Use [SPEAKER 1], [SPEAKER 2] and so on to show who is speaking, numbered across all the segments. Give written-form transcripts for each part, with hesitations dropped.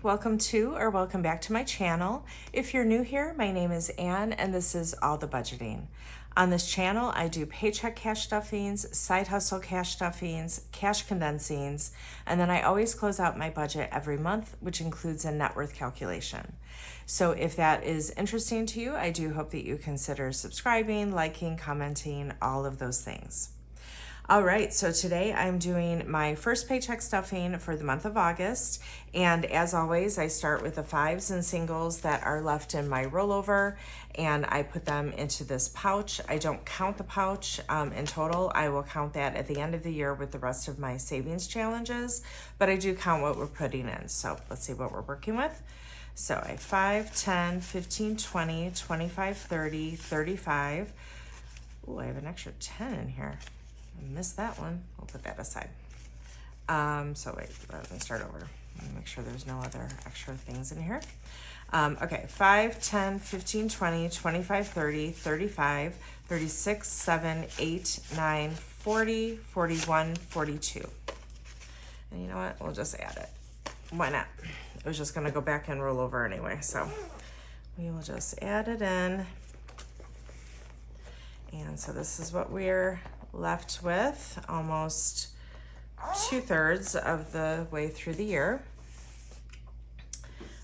[SPEAKER 1] welcome to or welcome back to my channel. If you're new here, my name is Ann and this is All the Budgeting. On this channel, I do paycheck cash stuffings, side hustle cash stuffings, cash condensings, and then I always close out my budget every month, which includes a net worth calculation. So if that is interesting to you, I do hope that you consider subscribing, liking, commenting, all of those things. All right, so today I'm doing my first paycheck stuffing for the month of August. And as always, I start with the fives and singles that are left in my rollover and I put them into this pouch. I don't count the pouch in total. I will count that at the end of the year with the rest of my savings challenges, but I do count what we're putting in. So let's see what we're working with. So I have 5, 10, 15, 20, 25, 30, 35. Oh, I have an extra 10 in here. I missed that one. We'll put that aside. So wait, let me start over. Let me make sure there's no other extra things in here. Okay, 5, 10, 15, 20, 25, 30, 35, 36, 7, 8, 9, 40, 41, 42. And you know what? We'll just add it. Why not? It was just gonna go back and roll over anyway, so we will just add it in. And so this is what we're left with, almost 2/3 of the way through the year.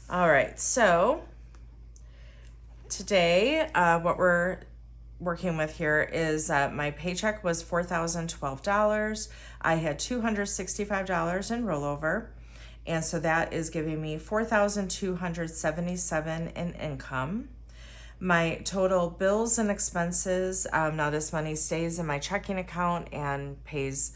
[SPEAKER 1] All right, so today what we're working with here is my paycheck was $4,012. I had $265 in rollover, and so that is giving me $4,277 in income. My total bills and expenses, now this money stays in my checking account and pays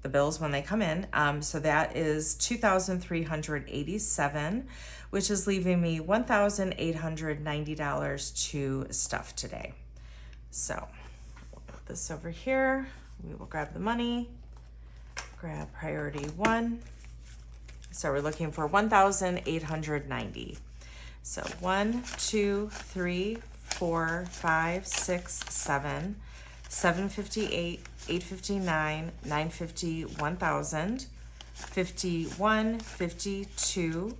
[SPEAKER 1] the bills when they come in. So that is $2,387, which is leaving me $1,890 to stuff today. So we'll put this over here. We will grab the money, grab priority 1. So we're looking for $1,890. So 1, 2, 3, 4, 5, 6, 7, 758, 859, 950, 1,000, 51, 52,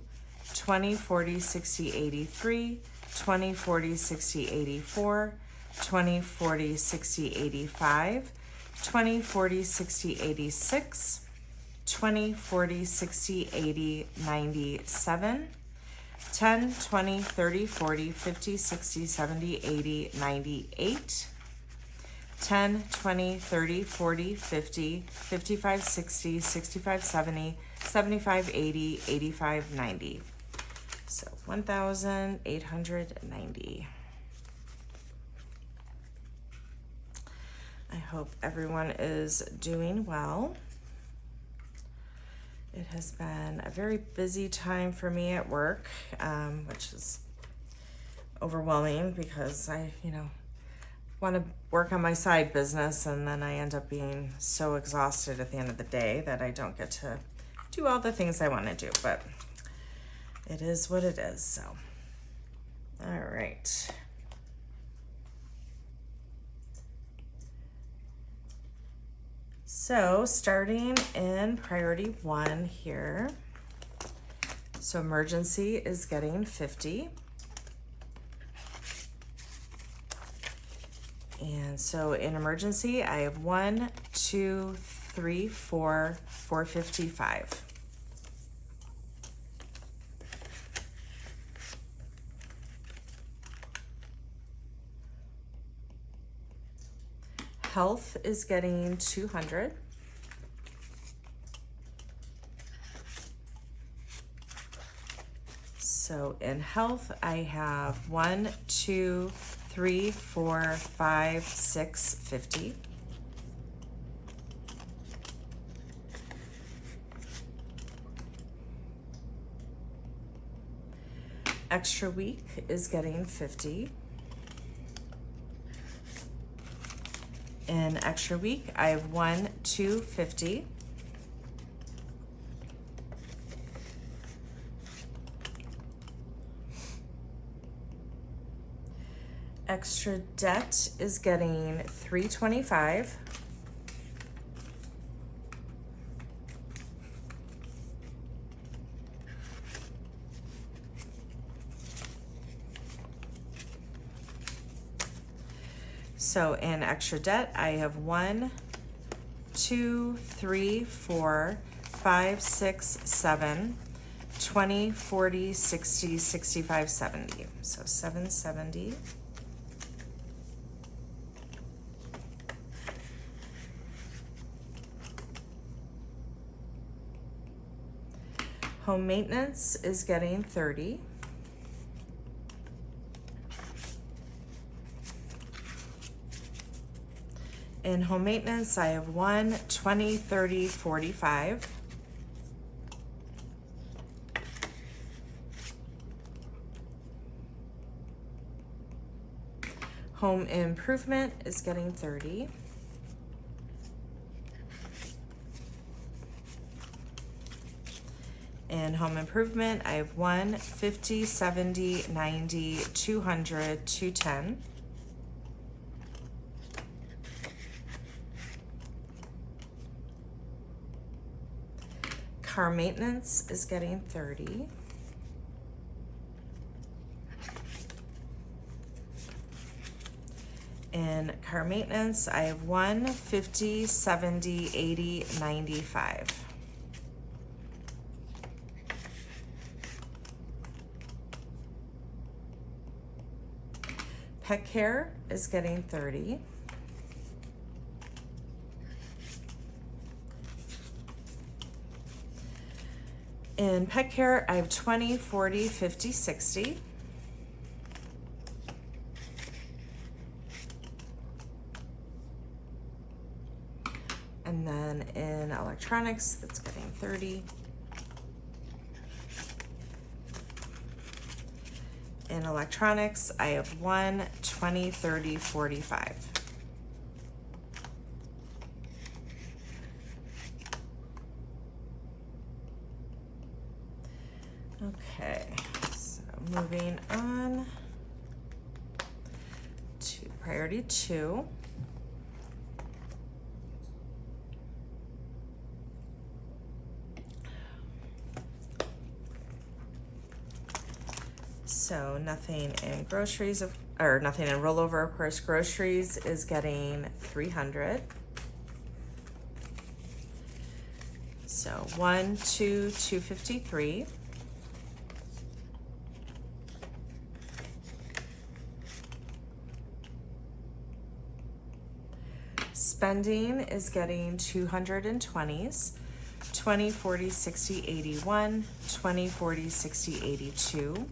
[SPEAKER 1] 20, 40, 60, 83, 20, 40, 60, 84, 20, 40, 60, 85, 20, 40, 60, 86, 20, 40, 60, 80, 97, 10, 20, 30, 40, 50, 60, 70, 80, 98, 10, 20, 30, 40, 50, 55, 60, 65, 70, 75, 80, 85, 90. So 1,890. I hope everyone is doing well. It has been a very busy time for me at work, which is overwhelming because I, want to work on my side business and then I end up being so exhausted at the end of the day that I don't get to do all the things I want to do, but it is what it is, so. All right. So starting in priority 1 here, so emergency is getting 50. And so in emergency, I have 1, 2, 3, 4, 455. Health is getting 200. So in health, I have 1, 2, 3, 4, 5, 6, 50. Extra week is getting 50. In extra week, I have 1, 2, 50. Extra debt is getting 325. So in extra debt, I have 1, 2, 3, 4, 5, 6, 7, 20, 40, 60, 65, 70. So 770. Home maintenance is getting 30. In home maintenance, I have 1, 20, 30, 45. Home improvement is getting 30. In home improvement, I have 1, 50, 70, 90, 200, 210. Car maintenance is getting 30. In car maintenance, I have 1, 50, 70, 80, 95. Pet care is getting 30. In pet care, I have 20, 40, 50, 60. And then in electronics, that's getting 30. In electronics, I have 1, 20, 30, 45. Okay, so moving on to priority 2. So nothing in groceries, or nothing in rollover, of course. Groceries is getting 300. So 1, 2, 253. Spending is getting 220s. 20, 40, 60, 81. 20, 40, 60, 82.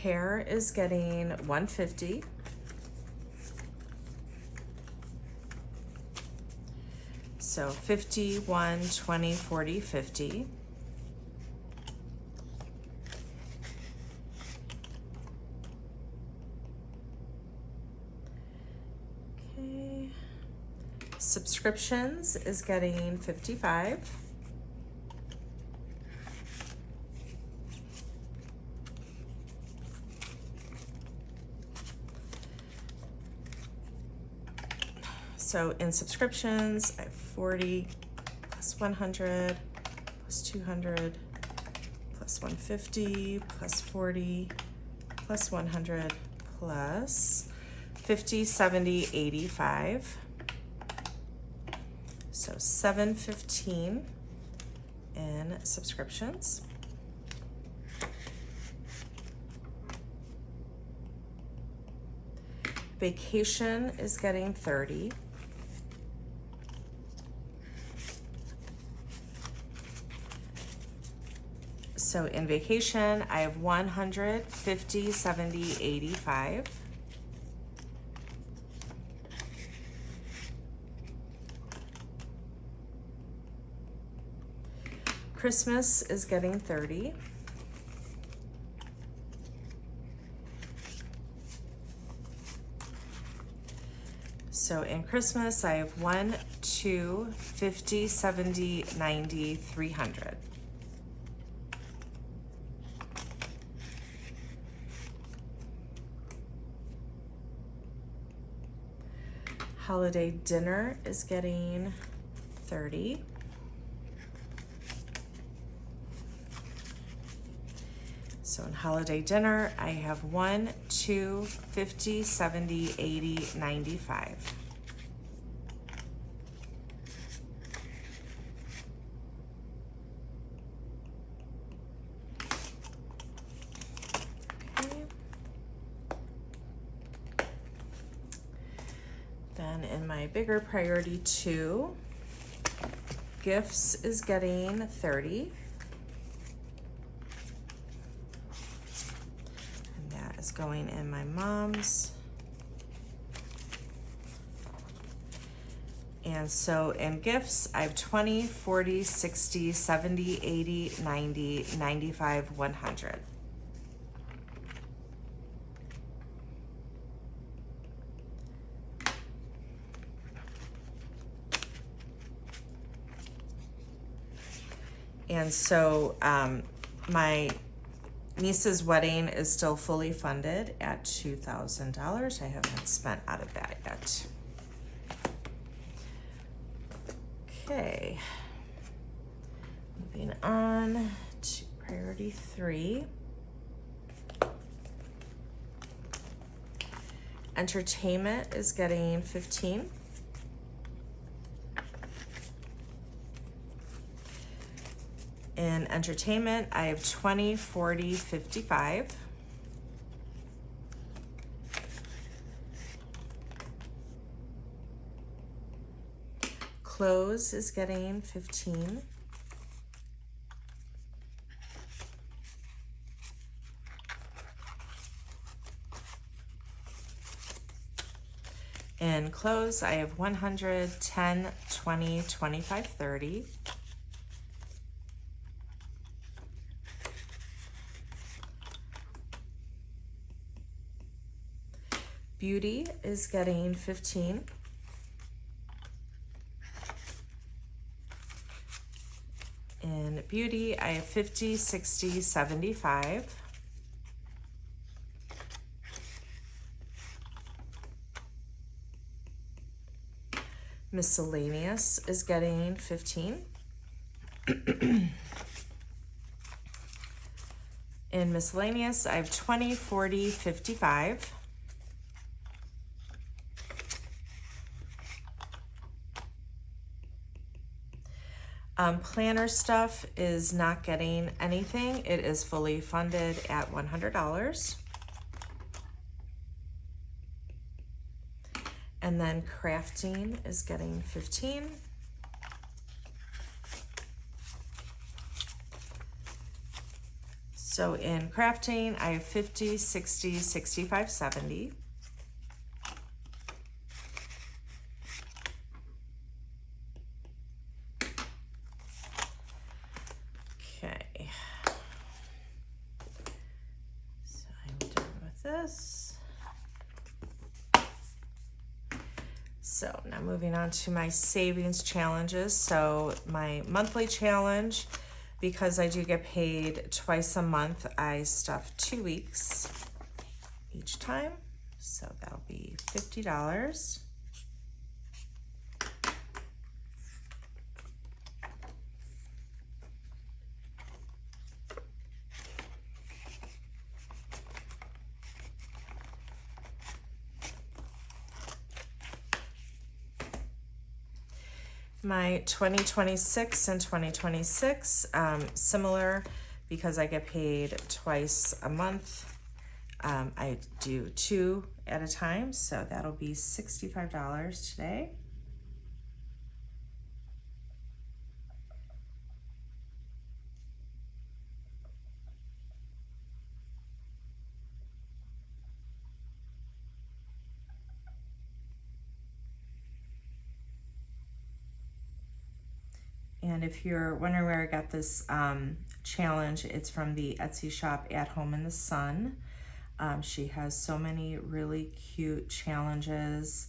[SPEAKER 1] Hair is getting 150. So 50, 1, 20, 40, 50. Okay. Subscriptions is getting 55. So in subscriptions, I have 40 plus 100 plus 200 plus 150 plus 40 plus 100 plus 50, 70, 85. So 715 in subscriptions. Vacation is getting 30. So in vacation, I have 100, 50, 70, 85. Christmas is getting 30. So in Christmas, I have 1, 2, 50, 70, 90, 300. Holiday dinner is getting 30. So in holiday dinner, I have 1, 2, 50, 70, 80, 95. Okay. Then in my bigger priority 2, gifts is getting 30. Is going in my mom's. And so in gifts, I have 20, 40, 60, 70, 80, 90, 95, 100. And so my niece's wedding is still fully funded at $2,000. I haven't spent out of that yet. Okay. Moving on to priority 3. Entertainment is getting 15. In entertainment, I have 20, 40, 55. Clothes is getting 15. In clothes, I have 100, 10, 20, 25, 30. Beauty is getting 15. In beauty, I have 50, 60, 75. Miscellaneous is getting 15. In miscellaneous, I have 20, 40, 55. Planner stuff is not getting anything. It is fully funded at $100. And then crafting is getting 15. So in crafting, I have 50, 60, 65, 70. Okay. So I'm done with this. So now moving on to my savings challenges. So my monthly challenge, because I do get paid twice a month, I stuff 2 weeks each time. So that'll be $50. My 2026 and 2026, similar, because I get paid twice a month. I do 2 at a time, so that'll be $65 today. And if you're wondering where I got this challenge, it's from the Etsy shop At Home in the Sun. She has so many really cute challenges.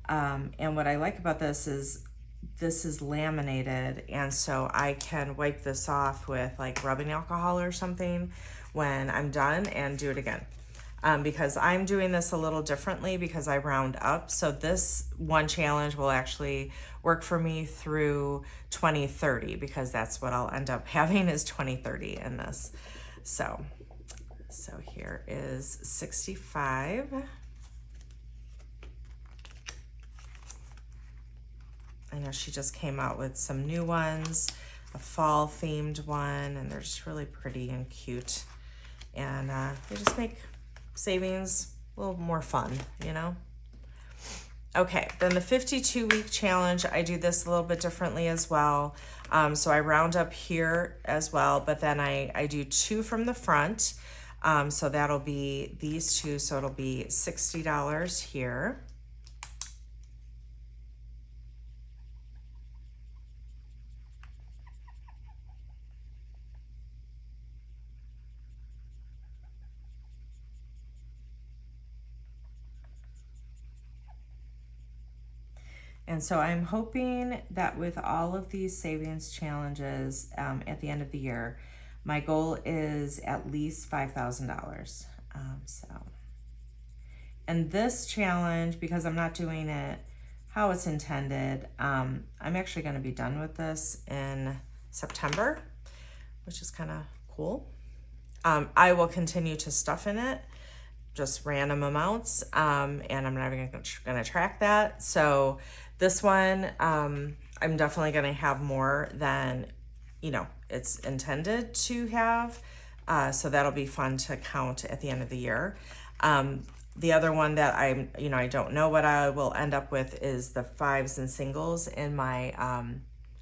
[SPEAKER 1] And what I like about this is laminated, and so I can wipe this off with like rubbing alcohol or something when I'm done and do it again. Because I'm doing this a little differently because I round up. So this one challenge will actually work for me through 2030, because that's what I'll end up having is 2030 in this. So So here is 65. I know she just came out with some new ones, a fall themed one, and they're just really pretty and cute. And they just make savings a little more fun, you know? Okay, then the 52-week challenge, I do this a little bit differently as well. So I round up here as well, but then I do 2 from the front. So that'll be these 2, so it'll be $60 here. And so I'm hoping that with all of these savings challenges at the end of the year, my goal is at least $5,000. And this challenge, because I'm not doing it how it's intended, I'm actually going to be done with this in September, which is kind of cool. I will continue to stuff in it, just random amounts, and I'm not even going to track that. So this one, I'm definitely going to have more than, it's intended to have. So that'll be fun to count at the end of the year. The other one that I don't know what I will end up with is the 5s and singles in my,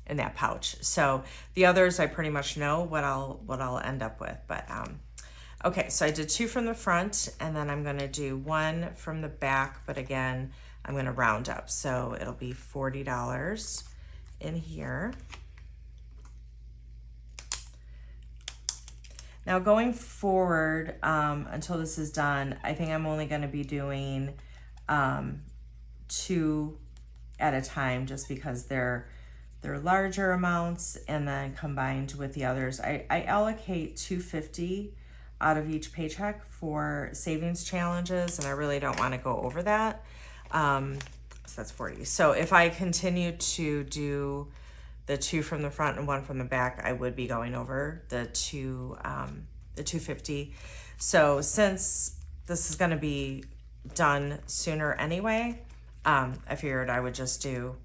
[SPEAKER 1] in that pouch. So the others, I pretty much know what I'll end up with, but, okay, so I did 2 from the front, and then I'm going to do 1 from the back, but again, I'm going to round up. So it'll be $40 in here. Now going forward, until this is done, I think I'm only going to be doing 2 at a time, just because they're larger amounts, and then combined with the others. I allocate $250 out of each paycheck for savings challenges, and I really don't want to go over that. So that's 40. So if I continue to do the 2 from the front and 1 from the back, I would be going over the 250. So since this is going to be done sooner anyway, I figured I would just do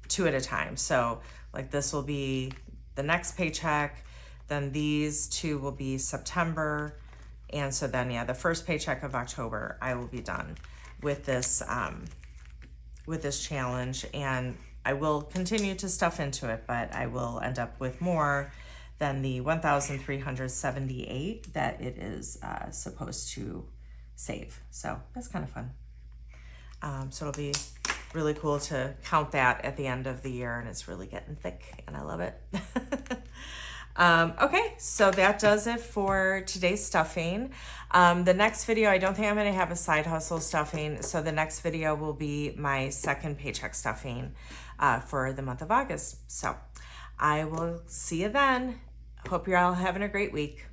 [SPEAKER 1] 2 at a time. So like this will be the next paycheck, then these 2 will be September, and so then the first paycheck of October I will be done with this challenge, and I will continue to stuff into it, but I will end up with more than the 1,378 that it is supposed to save. So that's kind of fun. So it'll be really cool to count that at the end of the year, and it's really getting thick, and I love it. Okay, so that does it for today's stuffing. The next video, I don't think I'm going to have a side hustle stuffing, so the next video will be my second paycheck stuffing for the month of August. So I will see you then. Hope you're all having a great week.